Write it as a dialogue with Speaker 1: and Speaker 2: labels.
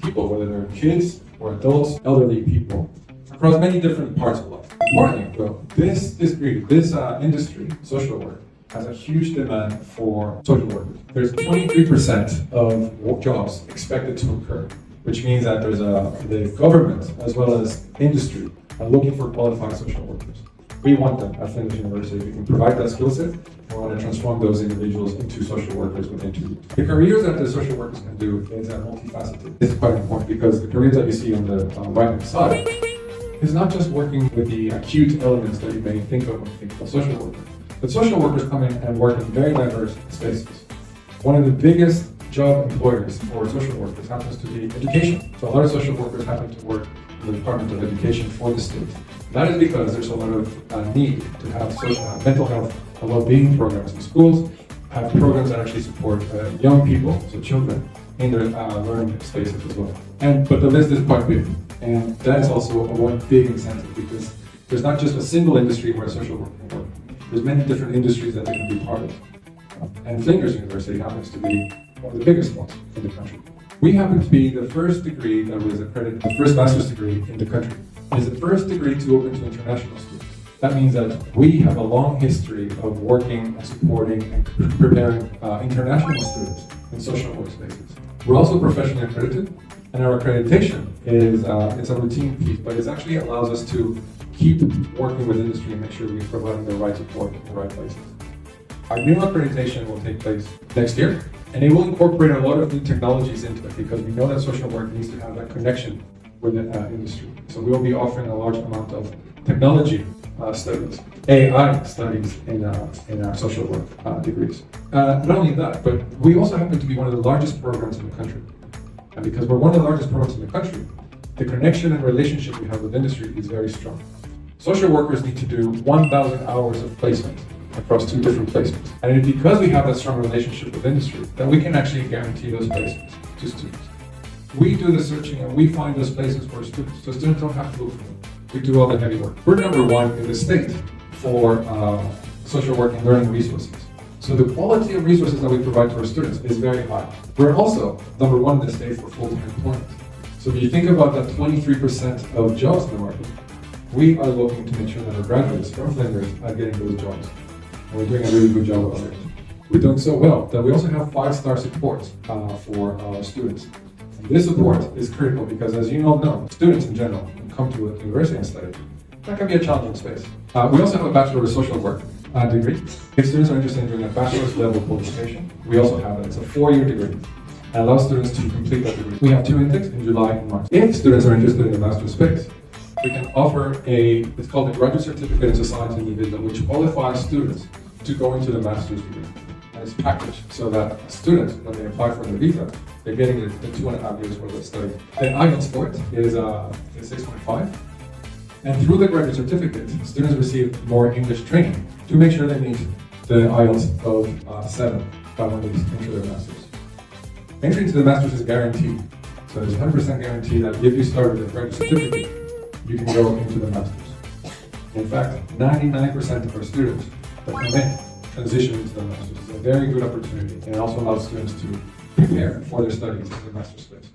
Speaker 1: people, whether they're kids or adults, elderly people, across many different parts of life. Importantly, though, this industry, social work, has a huge demand for social workers. There's 23% of jobs expected to occur, which means that there's the government as well as industry are looking for qualified social workers. We want them at Flinders University. We can provide that skill set. We want to transform those individuals into social workers within 2 years. The careers that the social workers can do is multifaceted. This is quite important because the careers that you see on the right-hand side is not just working with the acute elements that you may think of when you think of social workers. But social workers come in and work in very diverse spaces. One of the biggest job employers for social workers happens to be education. So a lot of social workers happen to work in the Department of Education for the state. That is because there's a lot of need to have mental health and well-being programs in schools, have programs that actually support young people, so children, in their learning spaces as well. But the list is quite big, and that is also one big incentive because there's not just a single industry where social work can work. There's many different industries that they can be part of. And Flinders University happens to be one of the biggest ones in the country. We happen to be the first degree that was accredited, the first master's degree in the country. It is the first degree to open to international students. That means that we have a long history of working and supporting and preparing international students in social work spaces. We're also professionally accredited, and our accreditation is it's a routine piece, but it actually allows us to keep working with industry and make sure we're providing the right support in the right places. Our new accreditation will take place next year, and it will incorporate a lot of new technologies into it because we know that social work needs to have that connection with the industry. So we will be offering a large amount of technology studies, AI studies in our social work degrees. Not only that, but we also happen to be one of the largest programs in the country. And because we're one of the largest programs in the country, the connection and relationship we have with industry is very strong. Social workers need to do 1,000 hours of placement across 2 different placements. And it's because we have that strong relationship with industry that we can actually guarantee those placements to students. We do the searching and we find those places for students, so students don't have to look for them. We do all the heavy work. We're number 1 in the state for social work and learning resources. So the quality of resources that we provide to our students is very high. We're also number 1 in the state for full-time employment. So if you think about that 23% of jobs in the market, we are looking to make sure that our graduates from Flinders are getting those jobs. And we're doing a really good job of it. We're doing so well that we also have 5-star support for our students. And this support is critical because, as you all know, students in general who come to a university and study, that can be a challenging space. We also have a Bachelor of Social Work degree. If students are interested in doing a bachelor's level qualification, we also have it. It's a 4-year degree and allows students to complete that degree. We have 2 intakes in July and March. If students are interested in the master's space, we can offer it's called a Graduate Certificate in Society and Individual, which qualifies students to go into the master's degree. And it's packaged so that students, when they apply for their visa, they're getting the 2.5 years worth of study. The IELTS for it is 6.5. And through the graduate certificate, students receive more English training to make sure they meet the IELTS of 7 by when they enter their master's. Entry into the master's is guaranteed. So there's a 100% guarantee that if you start with a graduate certificate, you can go into the master's. In fact, 99% of our students that come in transition into the master's. It's a very good opportunity, and it also allows students to prepare for their studies in the master's space.